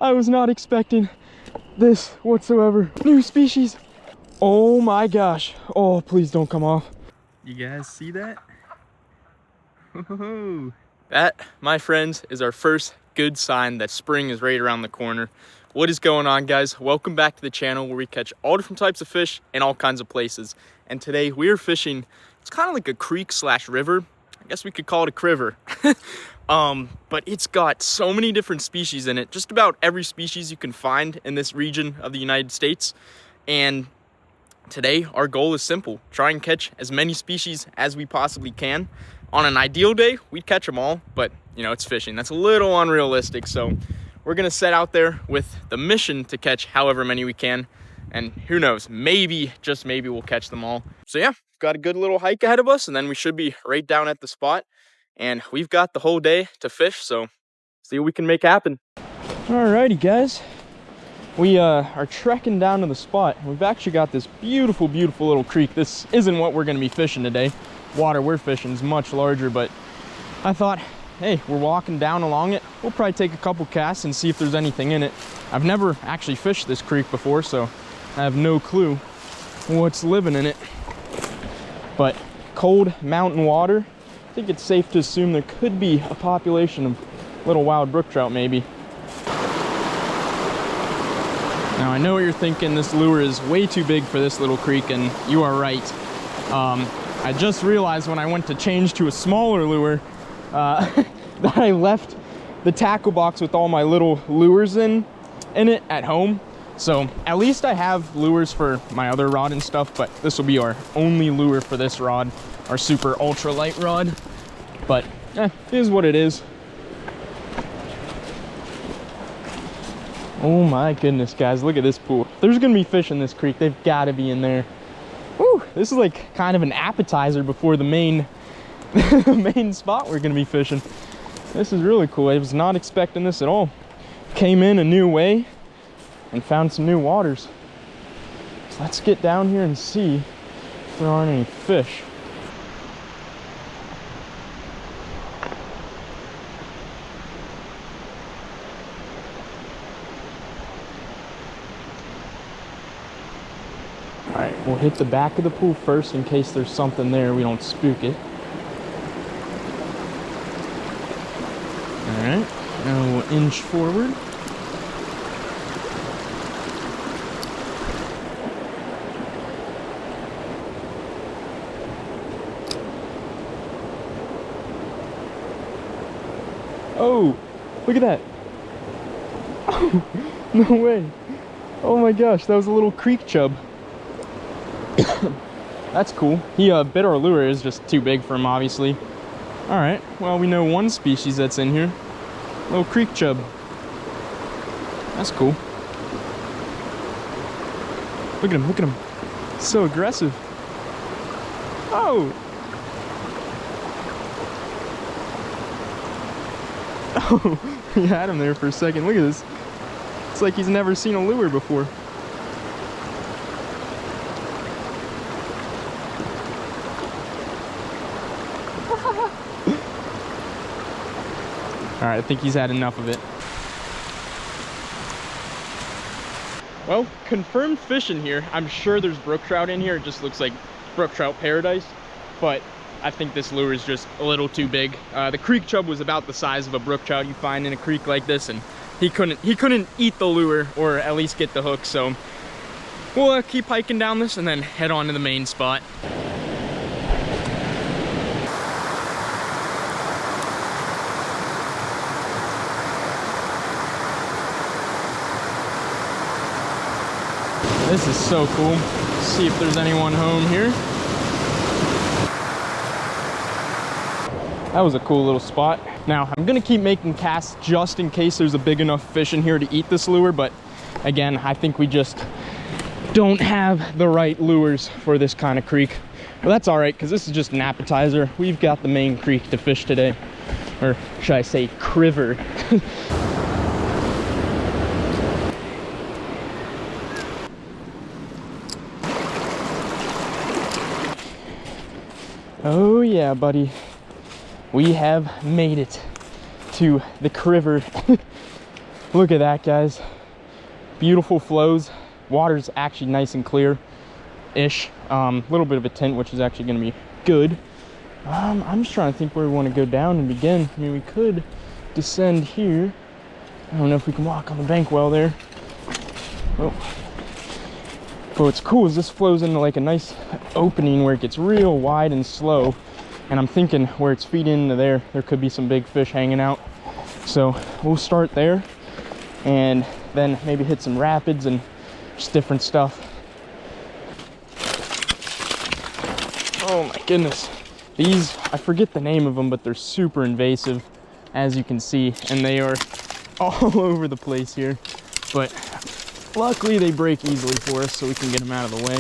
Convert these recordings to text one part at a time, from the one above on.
I was not expecting this whatsoever. New species. Oh my gosh. Oh, please don't come off. You guys see that? Whoa. That, my friends, is our first good sign that spring is right around the corner. What is going on, guys? Welcome back to the channel where we catch all different types of fish in all kinds of places. And today we're fishing, it's kind of like a creek slash river. I guess we could call it a criver. But it's got so many different species in it, just about every species you can find in this region of the United States. And today our goal is simple: try and catch as many species as we possibly can. On an ideal day, we'd catch them all, but you know, it's fishing. That's a little unrealistic. So we're gonna set out there with the mission to catch however many we can. And who knows, maybe, just maybe, we'll catch them all. So yeah, got a good little hike ahead of us, and then we should be right down at the spot. And we've got the whole day to fish, so see what we can make happen. Alrighty, guys. We are trekking down to the spot. We've actually got this beautiful, beautiful little creek. This isn't what we're gonna be fishing today. Water we're fishing is much larger, but I thought, hey, we're walking down along it. We'll probably take a couple casts and see if there's anything in it. I've never actually fished this creek before, so I have no clue what's living in it. But cold mountain water, I think it's safe to assume there could be a population of little wild brook trout, maybe. Now I know what you're thinking, this lure is way too big for this little creek, and you are right. I just realized when I went to change to a smaller lure that I left the tackle box with all my little lures in it at home. So at least I have lures for my other rod and stuff, but this will be our only lure for this rod, our super ultra light rod. But it is what it is. Oh my goodness, guys, look at this pool. If there's gonna be fish in this creek, they've got to be in there. Woo, this is like kind of an appetizer before the main main spot we're gonna be fishing. This is really cool. I was not expecting this at all. Came in a new way and found some new waters. So let's get down here and see if there aren't any fish. All right, we'll hit the back of the pool first in case there's something there, we don't spook it. All right, now we'll inch forward. Oh, look at that. Oh, no way. Oh my gosh, that was a little creek chub. That's cool. He bit our lure. Is just too big for him, obviously. All right, well, we know one species that's in here. Little creek chub. That's cool. Look at him, look at him. So aggressive. Oh. Oh, he had him there for a second. Look at this. It's like he's never seen a lure before. All right, I think he's had enough of it. Well, confirmed fishing here. I'm sure there's brook trout in here. It just looks like brook trout paradise, but I think this lure is just a little too big. The creek chub was about the size of a brook trout you find in a creek like this, and he couldn't eat the lure, or at least get the hook. So we'll keep hiking down this and then head on to the main spot. This is so cool. Let's see if there's anyone home here. That was a cool little spot. Now, I'm gonna keep making casts just in case there's a big enough fish in here to eat this lure, but again, I think we just don't have the right lures for this kind of creek. But that's all right, because this is just an appetizer. We've got the main creek to fish today. Or should I say criver. Oh yeah, buddy. We have made it to the criver. Look at that, guys. Beautiful flows. Water's actually nice and clear-ish. Little bit of a tint, which is actually going to be good. I'm just trying to think where we want to go down and begin. I mean, we could descend here. I don't know if we can walk on the bank well there. Oh. But what's cool is this flows into like a nice opening where it gets real wide and slow. And I'm thinking where it's feeding into there could be some big fish hanging out. So we'll start there and then maybe hit some rapids and just different stuff. Oh my goodness. These, I forget the name of them, but they're super invasive, as you can see, and they are all over the place here. But luckily they break easily for us, so we can get them out of the way.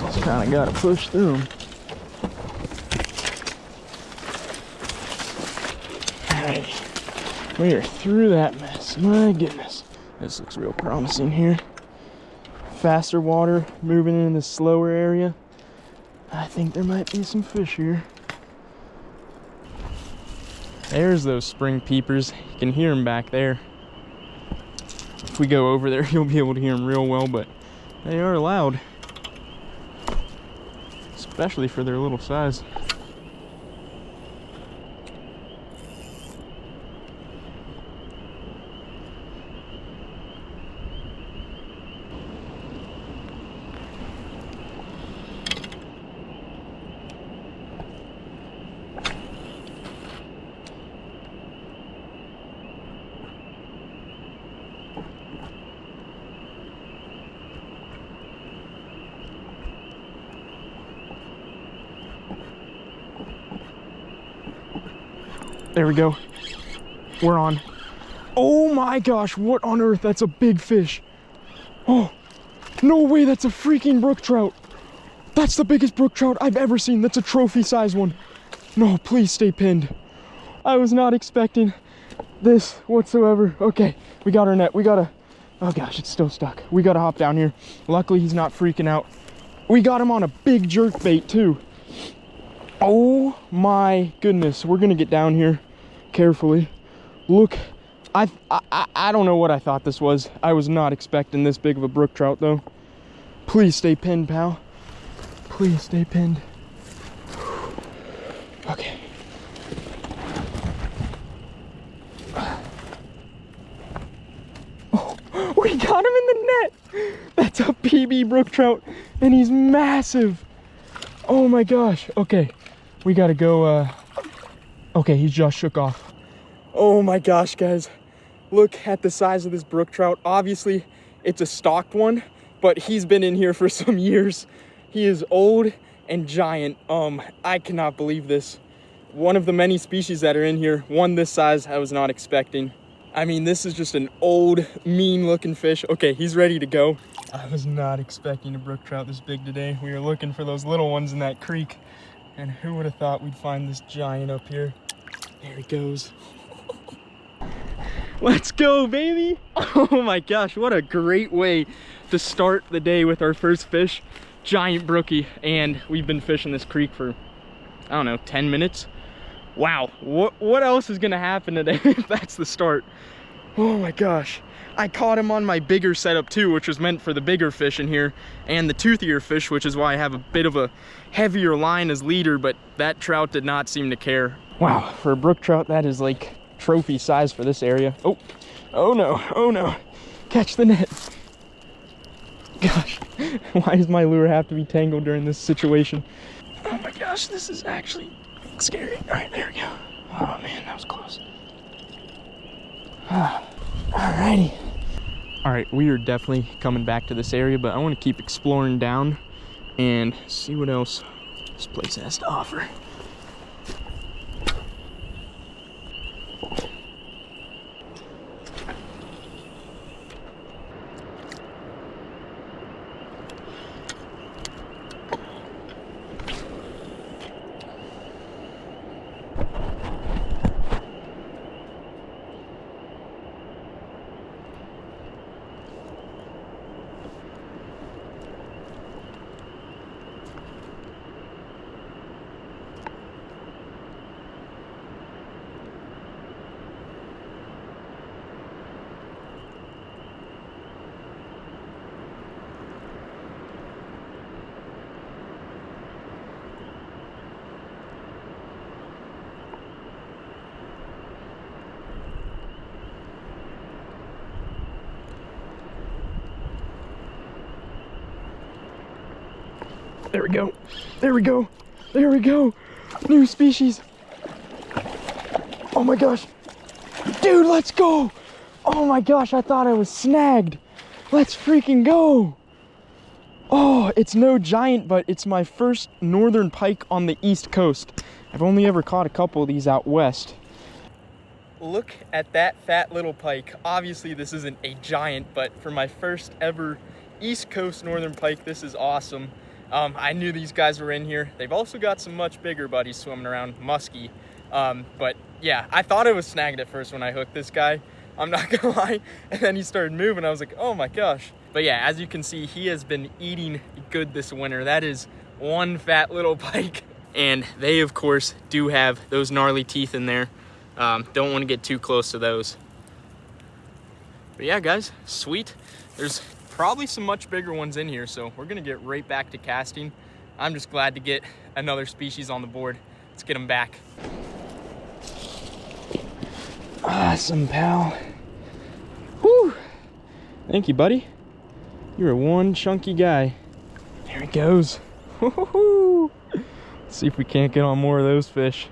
Just kind of got to push through them. Alrighty, we are through that mess. My goodness, this looks real promising here. Faster water moving in this slower area. I think there might be some fish here. There's those spring peepers. You can hear them back there. If we go over there, you'll be able to hear them real well, but they are loud, especially for their little size. There we go. We're on. Oh my gosh, what on earth? That's a big fish. Oh, no way, that's a freaking brook trout. That's the biggest brook trout I've ever seen. That's a trophy size one. No, please stay pinned. I was not expecting this whatsoever. Okay, we got our net. We gotta, oh gosh, it's still stuck. We gotta hop down here. Luckily, he's not freaking out. We got him on a big jerk bait too. Oh my goodness, we're gonna get down here carefully. Look, I don't know what I thought this was. I was not expecting this big of a brook trout though. Please stay pinned, pal. Please stay pinned. Okay. Oh, we got him in the net. That's a PB brook trout and he's massive. Oh my gosh. Okay. We gotta go, okay, he just shook off. Oh my gosh, guys. Look at the size of this brook trout. Obviously, it's a stocked one, but he's been in here for some years. He is old and giant. I cannot believe this. One of the many species that are in here, one this size, I was not expecting. I mean, this is just an old, mean-looking fish. Okay, he's ready to go. I was not expecting a brook trout this big today. We were looking for those little ones in that creek. And who would have thought we'd find this giant up here? There he goes. Let's go, baby. Oh my gosh, what a great way to start the day with our first fish. Giant brookie. And we've been fishing this creek for, I don't know, 10 minutes. Wow, what else is gonna happen today if that's the start? Oh my gosh. I caught him on my bigger setup too, which was meant for the bigger fish in here, and the toothier fish, which is why I have a bit of a heavier line as leader, but that trout did not seem to care. Wow, for a brook trout, that is like trophy size for this area. Oh, oh no, oh no. Catch the net. Gosh, why does my lure have to be tangled during this situation? Oh my gosh, this is actually scary. All right, there we go. Oh man, that was close. Alrighty. All right, we are definitely coming back to this area, but I want to keep exploring down and see what else this place has to offer. There we go. There we go. There we go. New species. Oh my gosh. Dude, let's go. Oh my gosh, I thought I was snagged. Let's freaking go. Oh, it's no giant, but it's my first northern pike on the East Coast. I've only ever caught a couple of these out west. Look at that fat little pike. Obviously this isn't a giant, but for my first ever East Coast northern pike, this is awesome. I knew these guys were in here. They've also got some much bigger buddies swimming around, musky. But yeah, I thought I was snagged at first when I hooked this guy. I'm not gonna lie. And then he started moving. I was like, oh my gosh. But yeah, as you can see, he has been eating good this winter. That is one fat little pike. And they, of course, do have those gnarly teeth in there. Don't want to get too close to those. But yeah, guys, sweet. There's probably some much bigger ones in here, so we're gonna get right back to casting. I'm just glad to get another species on the board. Let's get them back. Awesome, pal. Whew. Thank you, buddy. You're a one chunky guy. There he goes. Woo-hoo-hoo. Let's see if we can't get on more of those fish.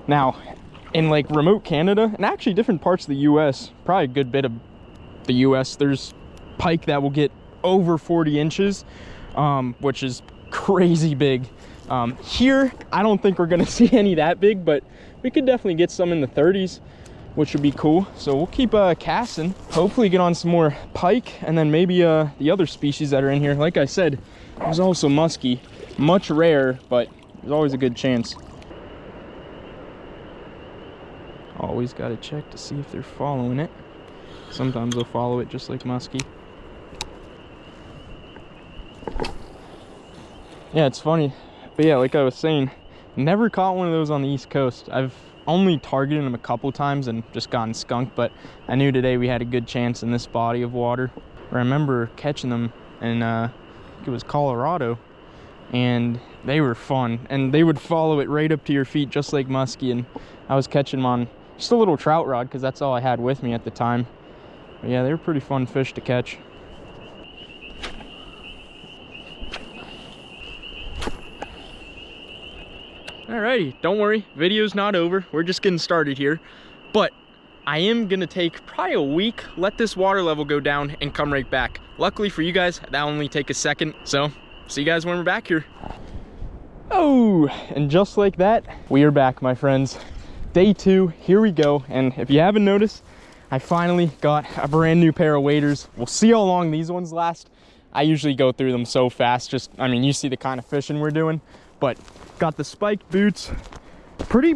Now, in like remote Canada, and actually different parts of the US, probably a good bit of the US, there's pike that will get over 40 inches, which is crazy big. Here, I don't think we're gonna see any that big, but we could definitely get some in the 30s, which would be cool. So we'll keep casting, hopefully get on some more pike, and then maybe the other species that are in here. Like I said, there's also muskie, much rare, but there's always a good chance. Always got to check to see if they're following it. Sometimes they'll follow it just like muskie. Yeah, it's funny. But yeah, like I was saying, never caught one of those on the East Coast. I've only targeted them a couple times and just gotten skunked, but I knew today we had a good chance in this body of water. I remember catching them in, I think it was Colorado, and they were fun. And they would follow it right up to your feet just like muskie, and I was catching them on just a little trout rod because that's all I had with me at the time. But yeah, they were pretty fun fish to catch. Alrighty, don't worry, video's not over. We're just getting started here. But I am gonna take probably a week, let this water level go down and come right back. Luckily for you guys, that'll only take a second. So, see you guys when we're back here. Oh, and just like that, we are back, my friends. Day 2, here we go. And if you haven't noticed, I finally got a brand new pair of waders. We'll see how long these ones last. I usually go through them so fast. Just, I mean, you see the kind of fishing we're doing. But got the spiked boots, pretty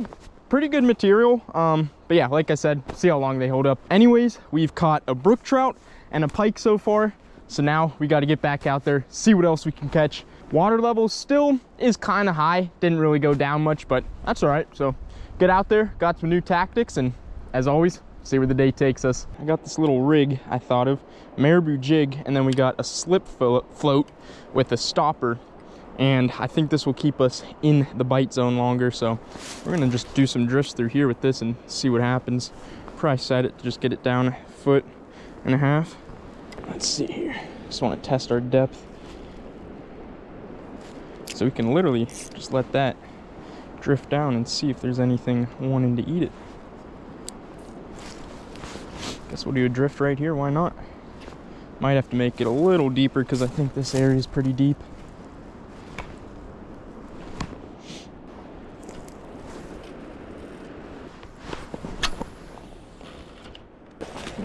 good material. But yeah, like I said, see how long they hold up. Anyways, we've caught a brook trout and a pike so far. So now we got to get back out there, see what else we can catch. Water level still is kind of high. Didn't really go down much, but that's all right. So get out there, got some new tactics, and as always, see where the day takes us. I got this little rig I thought of, marabou jig, and then we got a slip float with a stopper. And I think this will keep us in the bite zone longer. So we're gonna just do some drifts through here with this and see what happens. Probably set it to just get it down 1.5 feet. Let's see here. Just want to test our depth. So we can literally just let that drift down and see if there's anything wanting to eat it. Guess we'll do a drift right here, why not? Might have to make it a little deeper because I think this area is pretty deep.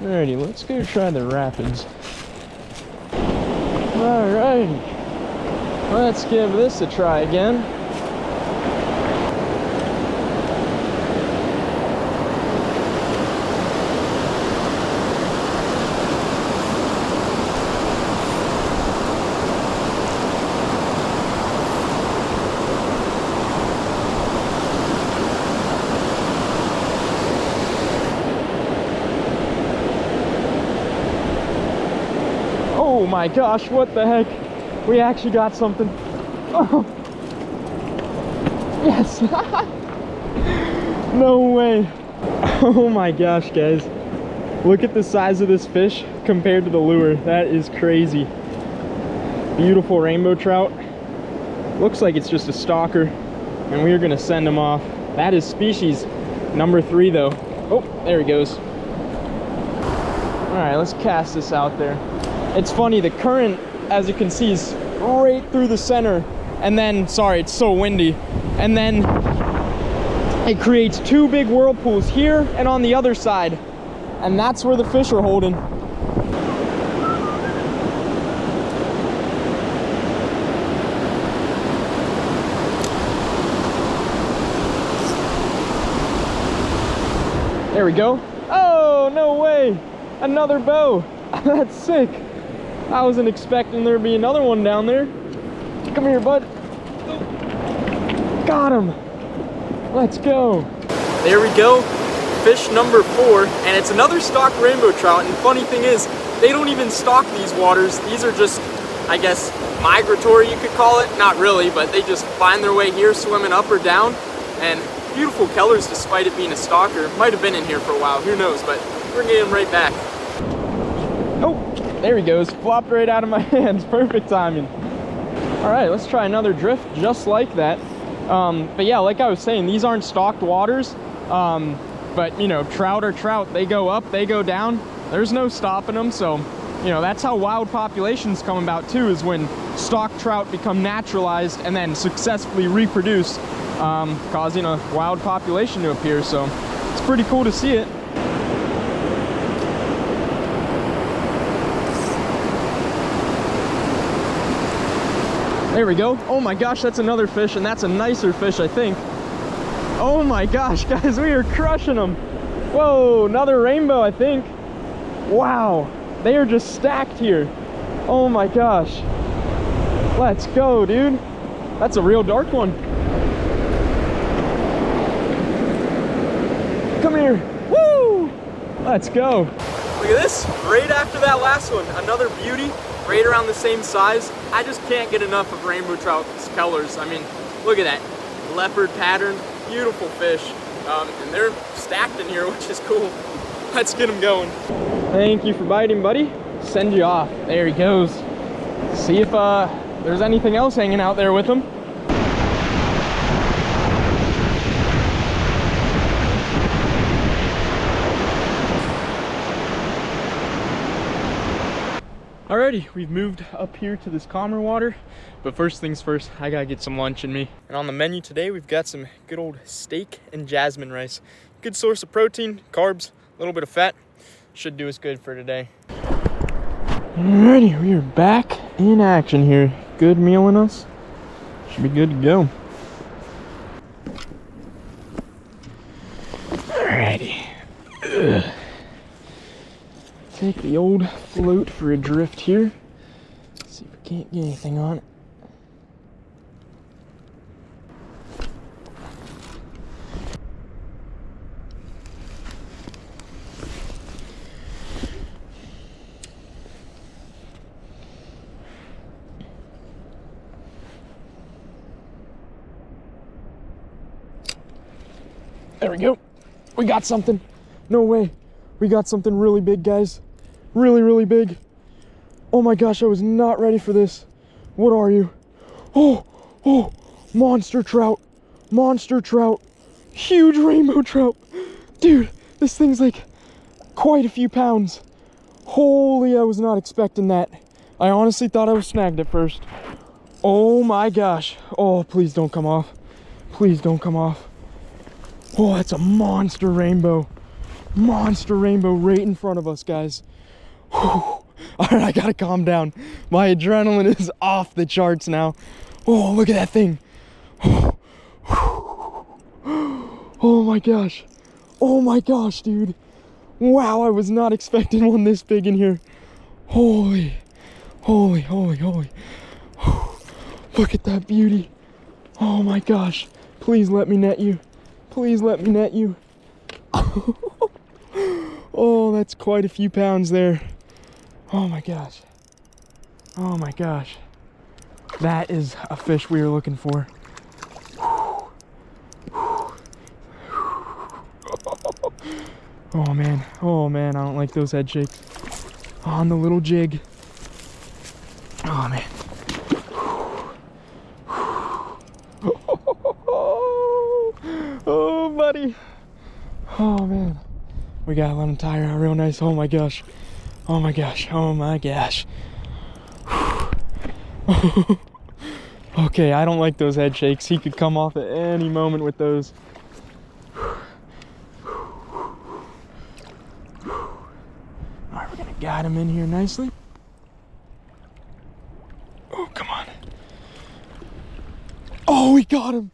Alrighty, let's go try the rapids. Alrighty, let's give this a try again. Oh my gosh, what the heck? We actually got something. Oh. Yes. No way. Oh my gosh, guys. Look at the size of this fish compared to the lure. That is crazy. Beautiful rainbow trout. Looks like it's just a stalker, and we are gonna send him off. That is species number 3 though. Oh, there he goes. All right, let's cast this out there. It's funny, the current, as you can see, is right through the center, and then, sorry, it's so windy, and then it creates 2 big whirlpools here and on the other side, and that's where the fish are holding. There we go. Oh, no way. Another bow. That's sick. I wasn't expecting there to be another one down there. Come here, bud. Got him. Let's go. There we go. Fish number 4. And it's another stocked rainbow trout. And the funny thing is, they don't even stock these waters. These are just, I guess, migratory, you could call it. Not really, but they just find their way here, swimming up or down. And beautiful colors despite it being a stalker. Might have been in here for a while, who knows, but we're getting him right back. Oh, there he goes, flopped right out of my hands, perfect timing. All right, let's try another drift just like that. But yeah, like I was saying, these aren't stocked waters, but you know, trout are trout. They go up, they go down, there's no stopping them. So, you know, that's how wild populations come about too, is when stocked trout become naturalized and then successfully reproduce, causing a wild population to appear. So it's pretty cool to see it. There we go. Oh my gosh, that's another fish, and that's a nicer fish, I think. Oh my gosh, guys, we are crushing them. Whoa, another rainbow, I think. Wow, they are just stacked here. Oh my gosh. Let's go, dude. That's a real dark one. Come here. Woo! Let's go. Look at this, right after that last one, another beauty, right around the same size. I just can't get enough of rainbow trout's colors. I mean, look at that leopard pattern, beautiful fish. And they're stacked in here, which is cool. Let's get them going. Thank you for biting, buddy. Send you off. There he goes. See if there's anything else hanging out there with him. Alrighty, we've moved up here to this calmer water, but first things first, I gotta get some lunch in me. And on the menu today, we've got some good old steak and jasmine rice. Good source of protein, carbs, a little bit of fat. Should do us good for today. Alrighty, we are back in action here. Good meal in us. Should be good to go. Alrighty. Ugh. Take the old float for a drift here. See if we can't get anything on it. There we go. We got something. No way. We got something really big, guys. Really, really big. Oh my gosh, I was not ready for this. What are you? Oh, monster trout. Monster trout. Huge rainbow trout. Dude, this thing's like quite a few pounds. Holy, I was not expecting that. I honestly thought I was snagged at first. Oh my gosh. Oh, please don't come off. Please don't come off. Oh, that's a monster rainbow. Monster rainbow right in front of us, guys. All right, I gotta calm down. My adrenaline is off the charts now. Oh, look at that thing. Oh my gosh. Oh my gosh, dude. Wow, I was not expecting one this big in here. Holy. Look at that beauty. Oh my gosh. Please let me net you. Please let me net you. Oh, that's quite a few pounds there. Oh my gosh. Oh my gosh. That is a fish we were looking for. Oh man, I don't like those head shakes. On the little jig. Oh man. Oh man, we gotta let him tire out real nice. Oh my gosh, oh my gosh, oh my gosh. Okay, I don't like those head shakes. He could come off at any moment with those. All right, we're gonna guide him in here nicely. Oh, come on. Oh, we got him.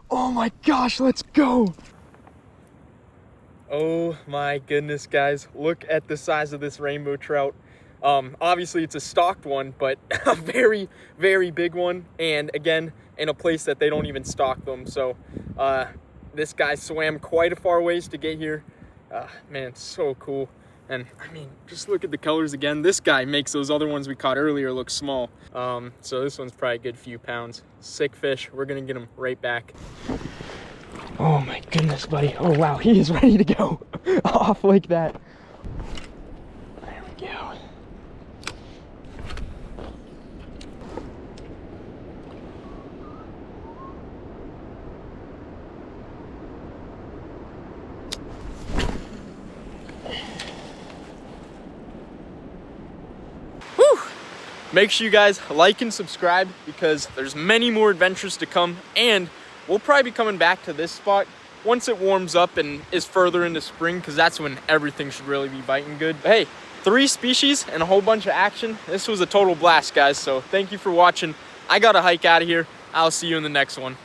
Oh my gosh, let's go. Oh my goodness, guys. Look at the size of this rainbow trout. Obviously it's a stocked one, but a very, very big one. And again, in a place that they don't even stock them. So this guy swam quite a far ways to get here. Man, it's so cool. And I mean, just look at the colors again. This guy makes those other ones we caught earlier look small. So this one's probably a good few pounds. Sick fish. We're gonna get him right back. Oh my goodness, buddy. Oh wow, he is ready to go off like that. There we go. Whew. Make sure you guys like and subscribe because there's many more adventures to come, and we'll probably be coming back to this spot once it warms up and is further into spring, because that's when everything should really be biting good. But hey, 3 species and a whole bunch of action. This was a total blast, guys. So thank you for watching. I gotta hike out of here. I'll see you in the next one.